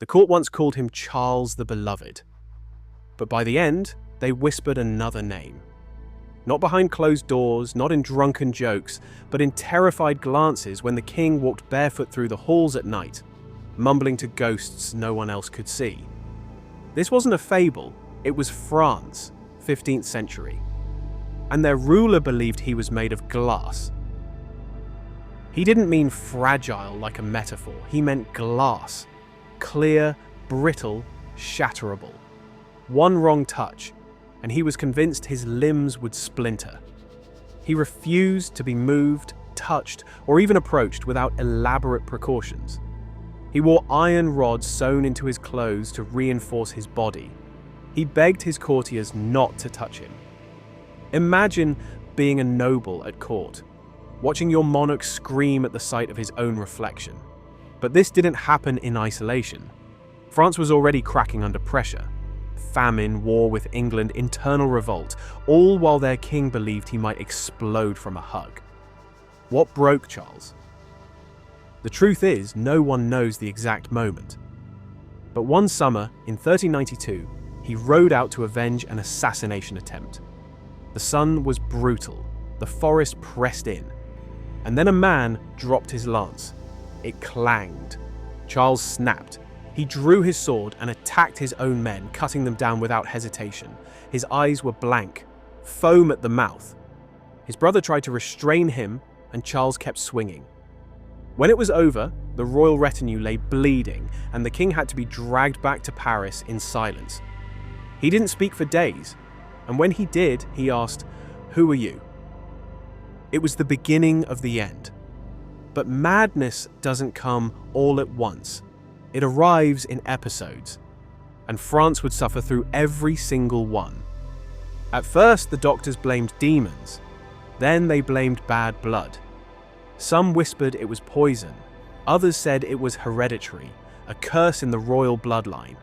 The court once called him Charles the Beloved. But by the end, they whispered another name. Not behind closed doors, not in drunken jokes, but in terrified glances when the king walked barefoot through the halls at night, mumbling to ghosts no one else could see. This wasn't a fable, it was France, 15th century. And their ruler believed he was made of glass. He didn't mean fragile like a metaphor, he meant glass. Clear, brittle, shatterable. One wrong touch, and he was convinced his limbs would splinter. He refused to be moved, touched, or even approached without elaborate precautions. He wore iron rods sewn into his clothes to reinforce his body. He begged his courtiers not to touch him. Imagine being a noble at court, watching your monarch scream at the sight of his own reflection. But this didn't happen in isolation. France was already cracking under pressure. Famine, war with England, internal revolt, all while their king believed he might explode from a hug. What broke Charles? The truth is, no one knows the exact moment. But one summer, in 1392, he rode out to avenge an assassination attempt. The sun was brutal, the forest pressed in, and then a man dropped his lance. It clanged. Charles snapped. He drew his sword and attacked his own men, cutting them down without hesitation. His eyes were blank, foam at the mouth. His brother tried to restrain him, and Charles kept swinging. When it was over, the royal retinue lay bleeding, and the king had to be dragged back to Paris in silence. He didn't speak for days, and when he did, he asked, "Who are you?" It was the beginning of the end. But madness doesn't come all at once. It arrives in episodes, and France would suffer through every single one. At first, the doctors blamed demons. Then they blamed bad blood. Some whispered it was poison. Others said it was hereditary, a curse in the royal bloodline.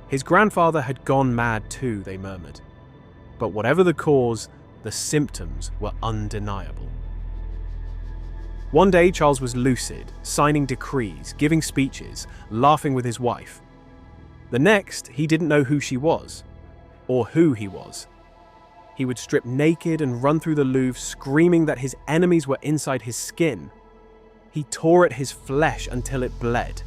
His grandfather had gone mad too, they murmured. But whatever the cause, the symptoms were undeniable. One day, Charles was lucid, signing decrees, giving speeches, laughing with his wife. The next, he didn't know who she was, or who he was. He would strip naked and run through the Louvre screaming that his enemies were inside his skin. He tore at his flesh until it bled.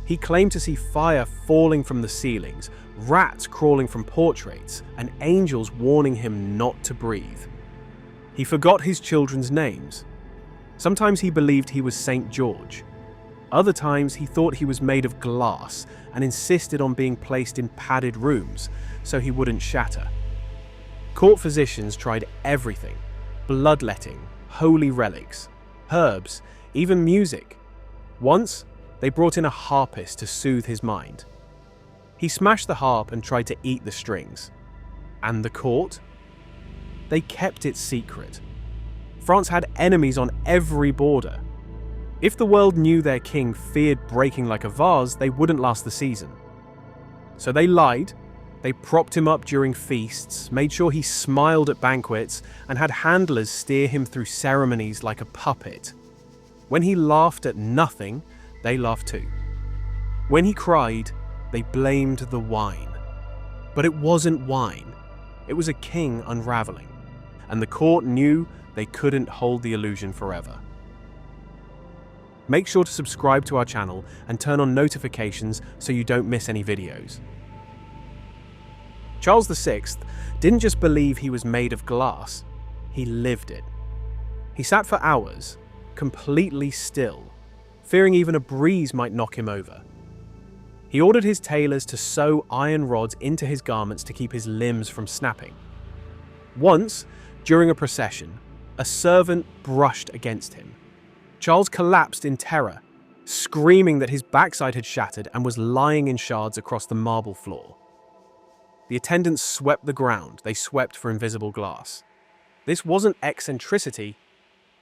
He claimed to see fire falling from the ceilings, rats crawling from portraits, and angels warning him not to breathe. He forgot his children's names. Sometimes he believed he was St. George. Other times he thought he was made of glass and insisted on being placed in padded rooms so he wouldn't shatter. Court physicians tried everything: bloodletting, holy relics, herbs, even music. Once, they brought in a harpist to soothe his mind. He smashed the harp and tried to eat the strings. And the court? They kept it secret. France had enemies on every border. If the world knew their king feared breaking like a vase, they wouldn't last the season. So they lied. They propped him up during feasts, made sure he smiled at banquets, and had handlers steer him through ceremonies like a puppet. When he laughed at nothing, they laughed too. When he cried, they blamed the wine. But it wasn't wine. It was a king unraveling. And the court knew they couldn't hold the illusion forever. Make sure to subscribe to our channel and turn on notifications so you don't miss any videos. Charles VI didn't just believe he was made of glass, he lived it. He sat for hours, completely still, fearing even a breeze might knock him over. He ordered his tailors to sew iron rods into his garments to keep his limbs from snapping. Once, during a procession, a servant brushed against him. Charles collapsed in terror, screaming that his backside had shattered and was lying in shards across the marble floor. The attendants swept the ground. They swept for invisible glass. This wasn't eccentricity.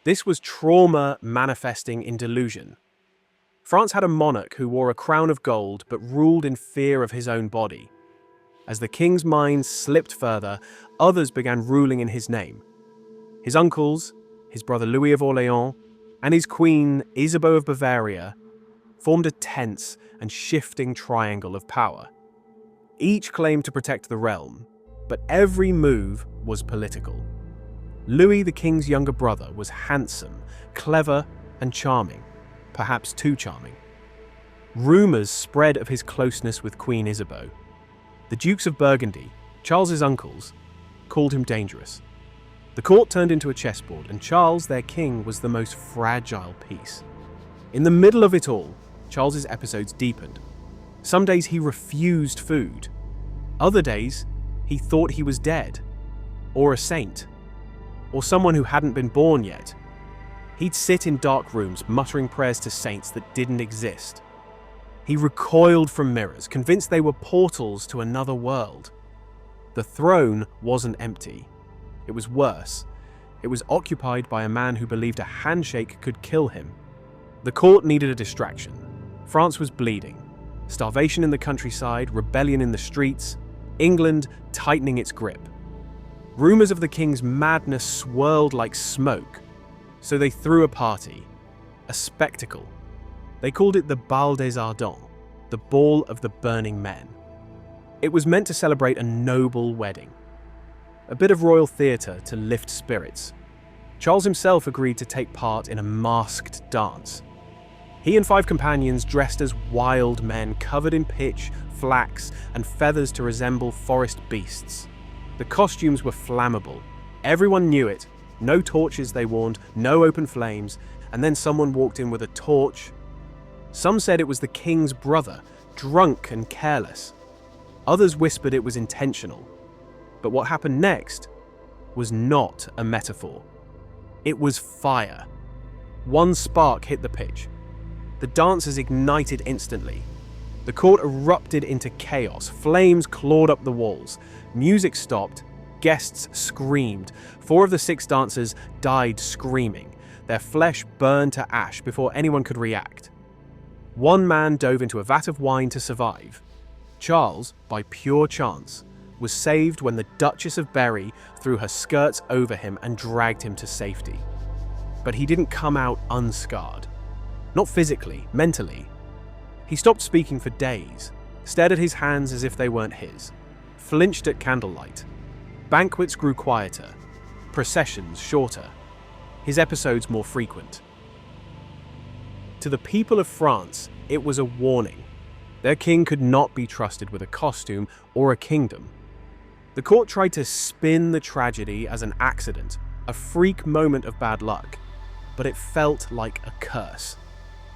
This was trauma manifesting in delusion. France had a monarch who wore a crown of gold but ruled in fear of his own body. As the king's mind slipped further, others began ruling in his name. His uncles, his brother Louis of Orléans, and his queen Isabeau of Bavaria, formed a tense and shifting triangle of power. Each claimed to protect the realm, but every move was political. Louis, the king's younger brother, was handsome, clever, and charming, perhaps too charming. Rumours spread of his closeness with Queen Isabeau. The Dukes of Burgundy, Charles's uncles, called him dangerous. The court turned into a chessboard, and Charles, their king, was the most fragile piece. In the middle of it all, Charles's episodes deepened. Some days he refused food. Other days, he thought he was dead, or a saint, or someone who hadn't been born yet. He'd sit in dark rooms muttering prayers to saints that didn't exist. He recoiled from mirrors, convinced they were portals to another world. The throne wasn't empty. It was worse. It was occupied by a man who believed a handshake could kill him. The court needed a distraction. France was bleeding. Starvation in the countryside, rebellion in the streets, England tightening its grip. Rumours of the king's madness swirled like smoke, so they threw a party, a spectacle. They called it the Bal des Ardents, the Ball of the Burning Men. It was meant to celebrate a noble wedding, a bit of royal theatre to lift spirits. Charles himself agreed to take part in a masked dance. He and 5 companions dressed as wild men, covered in pitch, flax, and feathers to resemble forest beasts. The costumes were flammable. Everyone knew it. No torches, they warned, no open flames, and then someone walked in with a torch. Some said it was the king's brother, drunk and careless. Others whispered it was intentional. But what happened next was not a metaphor. It was fire. One spark hit the pitch. The dancers ignited instantly. The court erupted into chaos. Flames clawed up the walls. Music stopped. Guests screamed. 4 of the 6 dancers died screaming. Their flesh burned to ash before anyone could react. One man dove into a vat of wine to survive. Charles, by pure chance, was saved when the Duchess of Berry threw her skirts over him and dragged him to safety. But he didn't come out unscarred. Not physically, mentally. He stopped speaking for days, stared at his hands as if they weren't his, flinched at candlelight. Banquets grew quieter, processions shorter, his episodes more frequent. To the people of France, it was a warning. Their king could not be trusted with a costume or a kingdom. The court tried to spin the tragedy as an accident, a freak moment of bad luck, but it felt like a curse.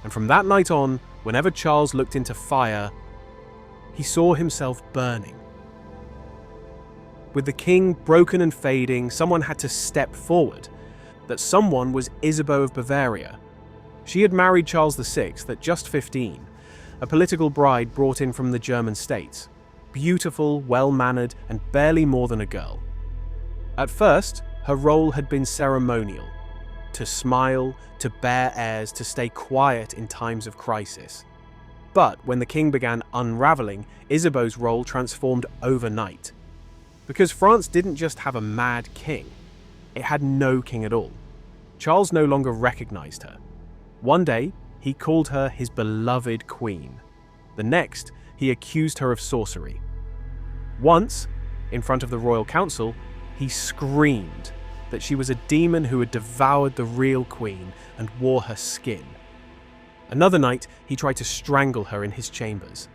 And from that night on, whenever Charles looked into fire, he saw himself burning. With the king broken and fading, someone had to step forward. That someone was Isabeau of Bavaria. She had married Charles VI at just 15, a political bride brought in from the German states. Beautiful, well-mannered, and barely more than a girl. At first, her role had been ceremonial. To smile, to bear heirs, to stay quiet in times of crisis. But when the king began unraveling, Isabeau's role transformed overnight. Because France didn't just have a mad king, it had no king at all. Charles no longer recognized her. One day, he called her his beloved queen. The next, he accused her of sorcery. Once, in front of the royal council, he screamed that she was a demon who had devoured the real queen and wore her skin. Another night, he tried to strangle her in his chambers.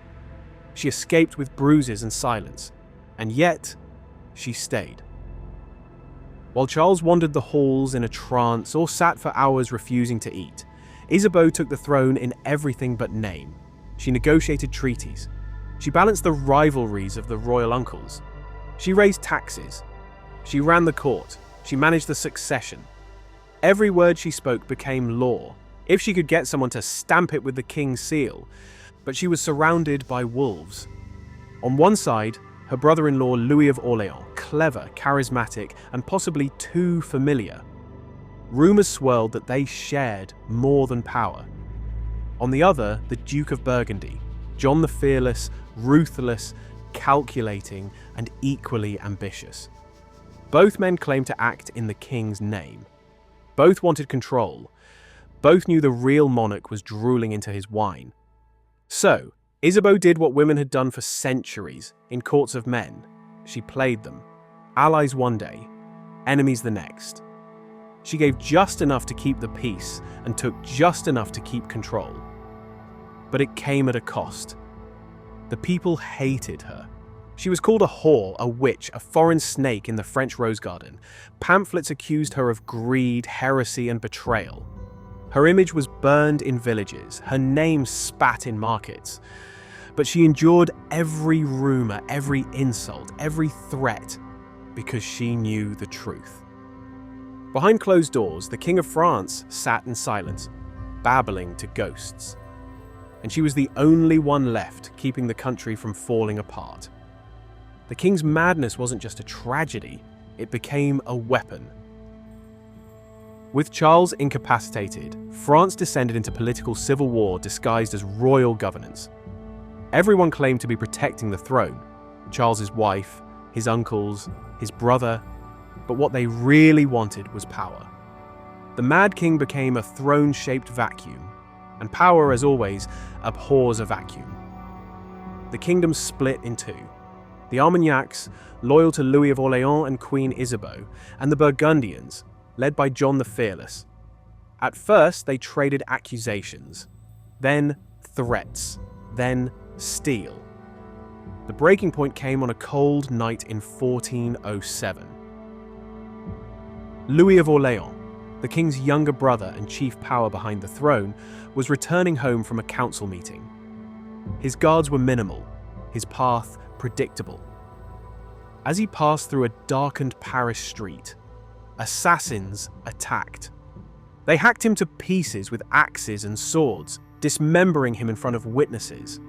She escaped with bruises and silence, and yet she stayed. While Charles wandered the halls in a trance or sat for hours refusing to eat, Isabeau took the throne in everything but name. She negotiated treaties. She balanced the rivalries of the royal uncles. She raised taxes. She ran the court. She managed the succession. Every word she spoke became law, if she could get someone to stamp it with the king's seal. But she was surrounded by wolves. On one side, her brother-in-law Louis of Orléans, clever, charismatic, and possibly too familiar. Rumours swirled that they shared more than power. On the other, the Duke of Burgundy, John the Fearless, ruthless, calculating, and equally ambitious. Both men claimed to act in the king's name. Both wanted control. Both knew the real monarch was drooling into his wine. So, Isabeau did what women had done for centuries in courts of men. She played them. Allies one day, enemies the next. She gave just enough to keep the peace and took just enough to keep control. But it came at a cost. The people hated her. She was called a whore, a witch, a foreign snake in the French rose garden. Pamphlets accused her of greed, heresy, and betrayal. Her image was burned in villages, her name spat in markets. But she endured every rumor, every insult, every threat, because she knew the truth. Behind closed doors, the King of France sat in silence, babbling to ghosts. And she was the only one left keeping the country from falling apart. The king's madness wasn't just a tragedy, it became a weapon. With Charles incapacitated, France descended into political civil war disguised as royal governance. Everyone claimed to be protecting the throne, Charles's wife, his uncles, his brother, but what they really wanted was power. The Mad King became a throne-shaped vacuum, and power, as always, abhors a vacuum. The kingdom split in two. The Armagnacs, loyal to Louis of Orléans and Queen Isabeau, and the Burgundians, led by John the Fearless. At first, they traded accusations, then threats, then steel. The breaking point came on a cold night in 1407. Louis of Orléans, the king's younger brother and chief power behind the throne, was returning home from a council meeting. His guards were minimal, his path predictable. As he passed through a darkened Paris street, assassins attacked. They hacked him to pieces with axes and swords, dismembering him in front of witnesses.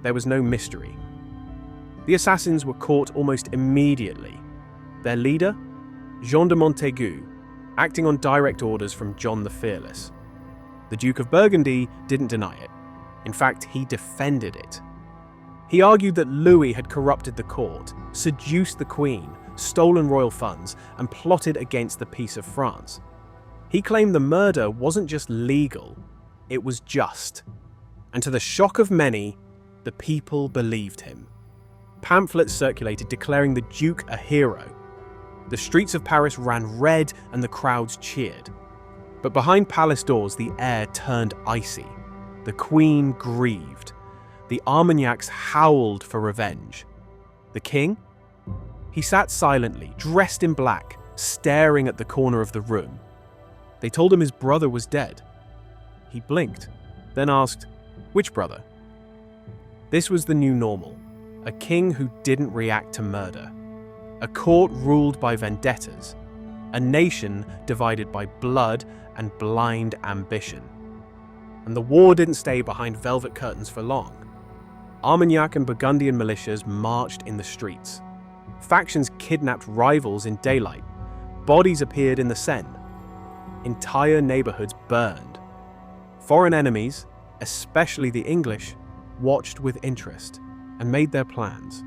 There was no mystery. The assassins were caught almost immediately. Their leader? Jean de Montaigu, acting on direct orders from John the Fearless. The Duke of Burgundy didn't deny it. In fact, he defended it. He argued that Louis had corrupted the court, seduced the Queen, stolen royal funds, and plotted against the peace of France. He claimed the murder wasn't just legal, it was just. And to the shock of many, the people believed him. Pamphlets circulated declaring the Duke a hero. The streets of Paris ran red and the crowds cheered. But behind palace doors, the air turned icy. The Queen grieved. The Armagnacs howled for revenge. The king? He sat silently, dressed in black, staring at the corner of the room. They told him his brother was dead. He blinked, then asked, "Which brother?" This was the new normal, a king who didn't react to murder, a court ruled by vendettas, a nation divided by blood and blind ambition. And the war didn't stay behind velvet curtains for long. Armagnac and Burgundian militias marched in the streets. Factions kidnapped rivals in daylight. Bodies appeared in the Seine. Entire neighborhoods burned. Foreign enemies, especially the English, watched with interest and made their plans.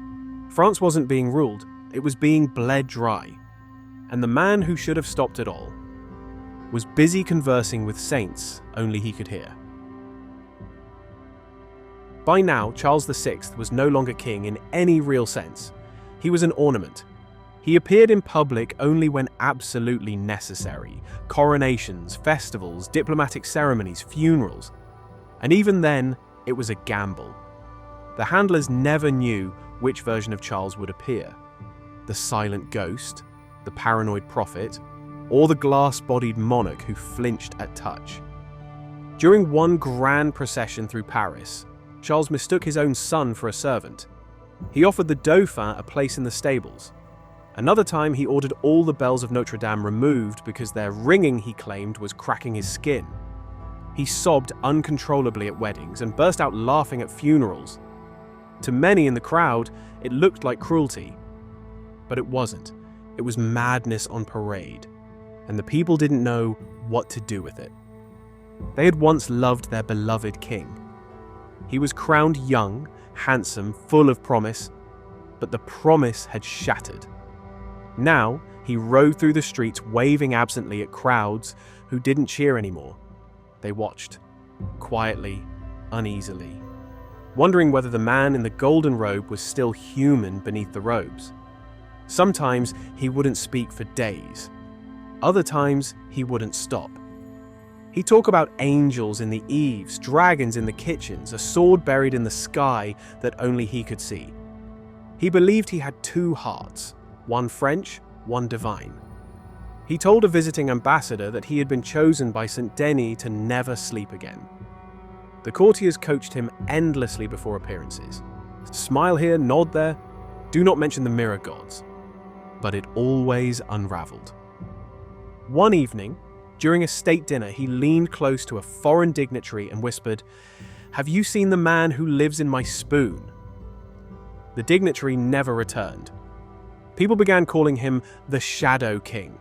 France wasn't being ruled, it was being bled dry. And the man who should have stopped it all was busy conversing with saints only he could hear. By now, Charles VI was no longer king in any real sense. He was an ornament. He appeared in public only when absolutely necessary. Coronations, festivals, diplomatic ceremonies, funerals. And even then, it was a gamble. The handlers never knew which version of Charles would appear. The silent ghost, the paranoid prophet, or the glass-bodied monarch who flinched at touch. During one grand procession through Paris, Charles mistook his own son for a servant. He offered the Dauphin a place in the stables. Another time, he ordered all the bells of Notre Dame removed because their ringing, he claimed, was cracking his skin. He sobbed uncontrollably at weddings and burst out laughing at funerals. To many in the crowd, it looked like cruelty. But it wasn't. It was madness on parade, and the people didn't know what to do with it. They had once loved their beloved king. He was crowned young, handsome, full of promise, but the promise had shattered. Now, he rode through the streets waving absently at crowds who didn't cheer anymore. They watched, quietly, uneasily. wondering whether the man in the golden robe was still human beneath the robes. Sometimes he wouldn't speak for days. Other times he wouldn't stop. He'd talk about angels in the eaves, dragons in the kitchens, a sword buried in the sky that only he could see. He believed he had two hearts, one French, one divine. He told a visiting ambassador that he had been chosen by Saint Denis to never sleep again. The courtiers coached him endlessly before appearances. Smile here, nod there, do not mention the mirror gods. But it always unraveled. One evening, during a state dinner, he leaned close to a foreign dignitary and whispered, "Have you seen the man who lives in my spoon?" The dignitary never returned. People began calling him the Shadow King.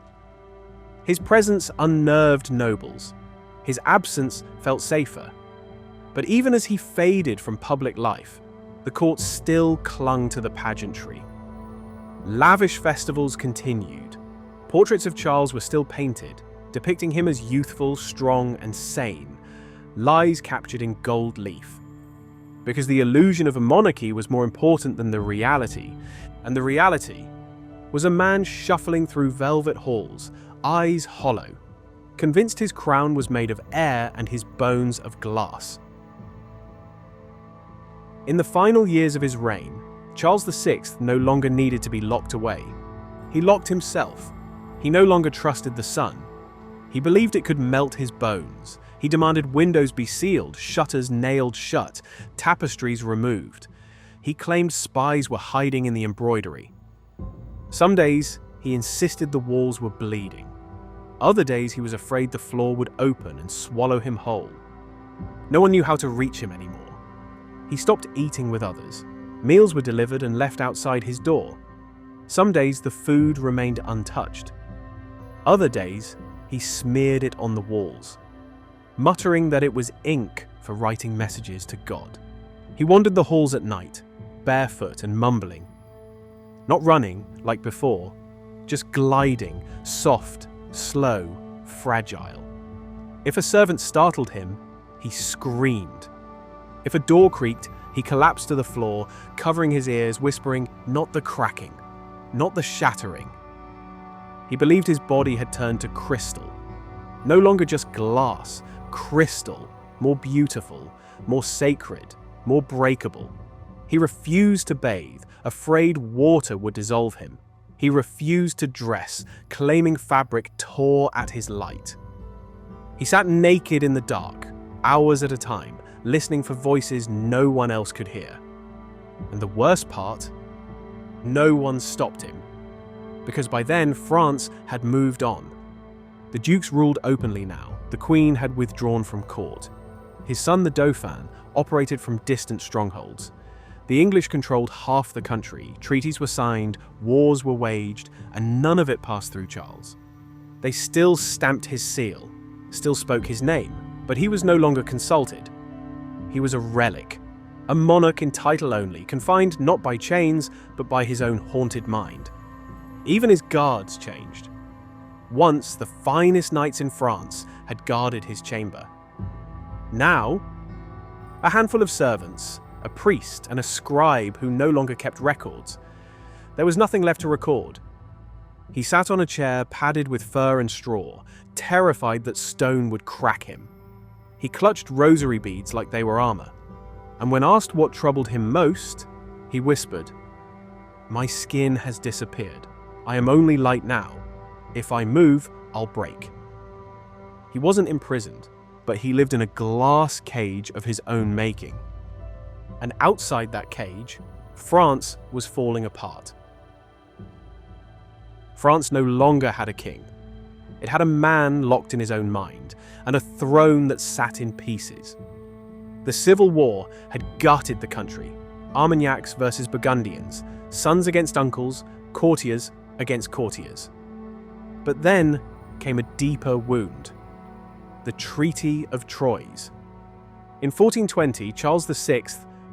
His presence unnerved nobles. His absence felt safer. But even as he faded from public life, the court still clung to the pageantry. Lavish festivals continued. Portraits of Charles were still painted, depicting him as youthful, strong, and sane, lies captured in gold leaf. Because the illusion of a monarchy was more important than the reality, and the reality was a man shuffling through velvet halls, eyes hollow, convinced his crown was made of air and his bones of glass. In the final years of his reign, Charles VI no longer needed to be locked away. He locked himself. He no longer trusted the sun. He believed it could melt his bones. He demanded windows be sealed, shutters nailed shut, tapestries removed. He claimed spies were hiding in the embroidery. Some days, he insisted the walls were bleeding. Other days, he was afraid the floor would open and swallow him whole. No one knew how to reach him anymore. He stopped eating with others. Meals were delivered and left outside his door. Some days, the food remained untouched. Other days, he smeared it on the walls, muttering that it was ink for writing messages to God. He wandered the halls at night, barefoot and mumbling. Not running, like before, just gliding, soft, slow, fragile. If a servant startled him, he screamed. If a door creaked, he collapsed to the floor, covering his ears, whispering, "Not the cracking, not the shattering." He believed his body had turned to crystal. No longer just glass, crystal, more beautiful, more sacred, more breakable. He refused to bathe, afraid water would dissolve him. He refused to dress, claiming fabric tore at his light. He sat naked in the dark, hours at a time, listening for voices no one else could hear. And the worst part, no one stopped him. Because by then, France had moved on. The dukes ruled openly now. The Queen had withdrawn from court. His son, the Dauphin, operated from distant strongholds. The English controlled half the country, treaties were signed, wars were waged, and none of it passed through Charles. They still stamped his seal, still spoke his name, but he was no longer consulted. He was a relic, a monarch in title only, confined not by chains, but by his own haunted mind. Even his guards changed. Once, the finest knights in France had guarded his chamber. Now, a handful of servants, a priest and a scribe who no longer kept records. There was nothing left to record. He sat on a chair padded with fur and straw, terrified that stone would crack him. He clutched rosary beads like they were armor. And when asked what troubled him most, he whispered, "My skin has disappeared. I am only light now. If I move, I'll break." He wasn't imprisoned, but he lived in a glass cage of his own making. And outside that cage, France was falling apart. France no longer had a king. It had a man locked in his own mind, and a throne that sat in pieces. The civil war had gutted the country. Armagnacs versus Burgundians, sons against uncles, courtiers against courtiers. But then came a deeper wound. The Treaty of Troyes. In 1420, Charles VI,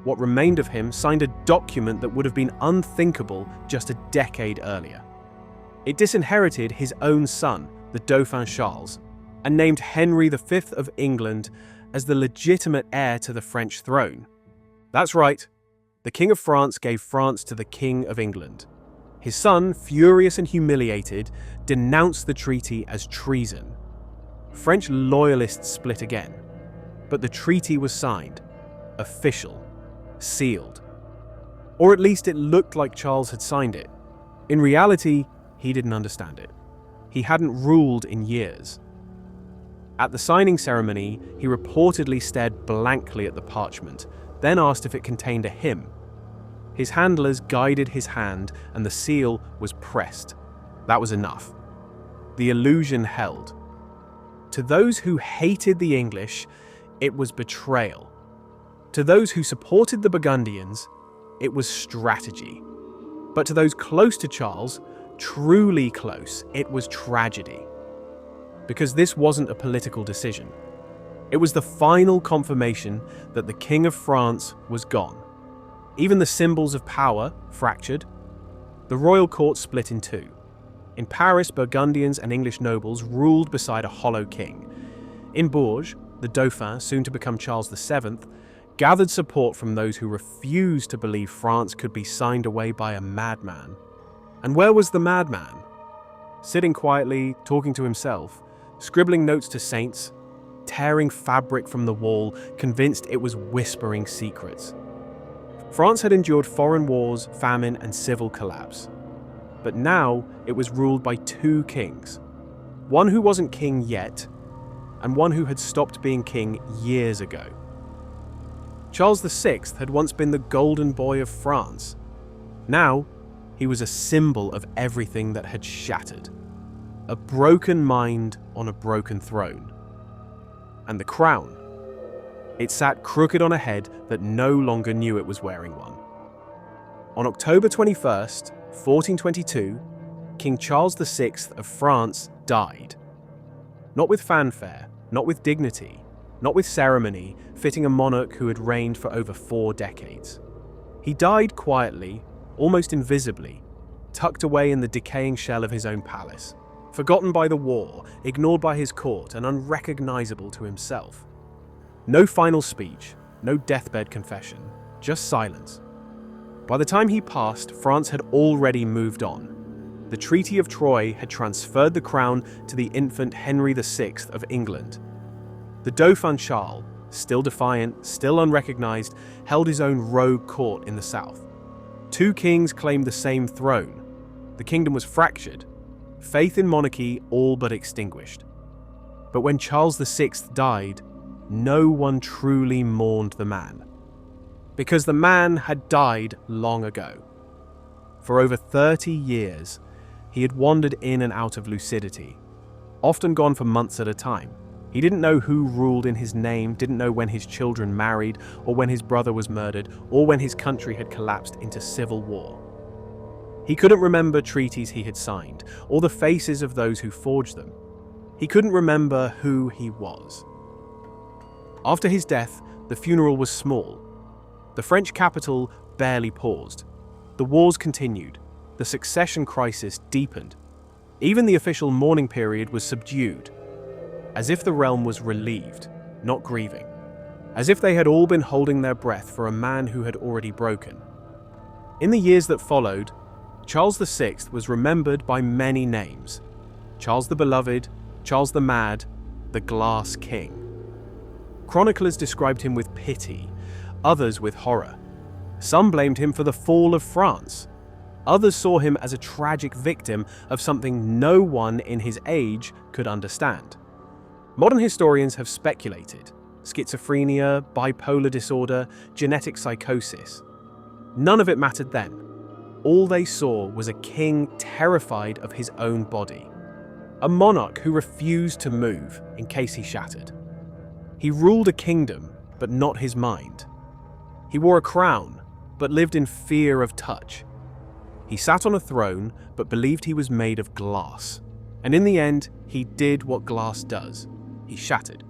what remained of him, signed a document that would have been unthinkable just a decade earlier. It disinherited his own son, the Dauphin Charles, and named Henry V of England as the legitimate heir to the French throne. That's right. The King of France gave France to the King of England. His son, furious and humiliated, denounced the treaty as treason. French loyalists split again, but the treaty was signed, official, sealed. Or at least it looked like Charles had signed it. In reality, he didn't understand it. He hadn't ruled in years. At the signing ceremony, he reportedly stared blankly at the parchment, then asked if it contained a hymn. His handlers guided his hand and the seal was pressed. That was enough. The illusion held. To those who hated the English, it was betrayal. To those who supported the Burgundians, it was strategy. But to those close to Charles, truly close, it was tragedy. Because this wasn't a political decision. It was the final confirmation that the King of France was gone. Even the symbols of power fractured. The royal court split in two. In Paris, Burgundians and English nobles ruled beside a hollow king. In Bourges, the Dauphin, soon to become Charles VII, gathered support from those who refused to believe France could be signed away by a madman. And where was the madman? Sitting quietly, talking to himself, scribbling notes to saints, tearing fabric from the wall, convinced it was whispering secrets. France had endured foreign wars, famine, and civil collapse. But now it was ruled by two kings. One who wasn't king yet, and one who had stopped being king years ago. Charles VI had once been the golden boy of France. Now, he was a symbol of everything that had shattered. A broken mind on a broken throne. And the crown. It sat crooked on a head that no longer knew it was wearing one. On October 21st, 1422, King Charles VI of France died. Not with fanfare, not with dignity, not with ceremony, fitting a monarch who had reigned for over 4 decades. He died quietly, almost invisibly, tucked away in the decaying shell of his own palace, forgotten by the war, ignored by his court, and unrecognizable to himself. No final speech, no deathbed confession, just silence. By the time he passed, France had already moved on. The Treaty of Troyes had transferred the crown to the infant Henry VI of England. The Dauphin Charles, still defiant, still unrecognized, held his own rogue court in the south. 2 kings claimed the same throne. The kingdom was fractured, faith in monarchy all but extinguished. But when Charles VI died, no one truly mourned the man. Because the man had died long ago. For over 30 years, he had wandered in and out of lucidity, often gone for months at a time. He didn't know who ruled in his name, didn't know when his children married, or when his brother was murdered, or when his country had collapsed into civil war. He couldn't remember treaties he had signed, or the faces of those who forged them. He couldn't remember who he was. After his death, the funeral was small. The French capital barely paused. The wars continued. The succession crisis deepened. Even the official mourning period was subdued, as if the realm was relieved, not grieving. As if they had all been holding their breath for a man who had already broken. In the years that followed, Charles VI was remembered by many names. Charles the Beloved, Charles the Mad, the Glass King. Chroniclers described him with pity, others with horror. Some blamed him for the fall of France. Others saw him as a tragic victim of something no one in his age could understand. Modern historians have speculated: schizophrenia, bipolar disorder, genetic psychosis. None of it mattered then. All they saw was a king terrified of his own body. A monarch who refused to move in case he shattered. He ruled a kingdom, but not his mind. He wore a crown, but lived in fear of touch. He sat on a throne, but believed he was made of glass. And in the end, he did what glass does. He shattered.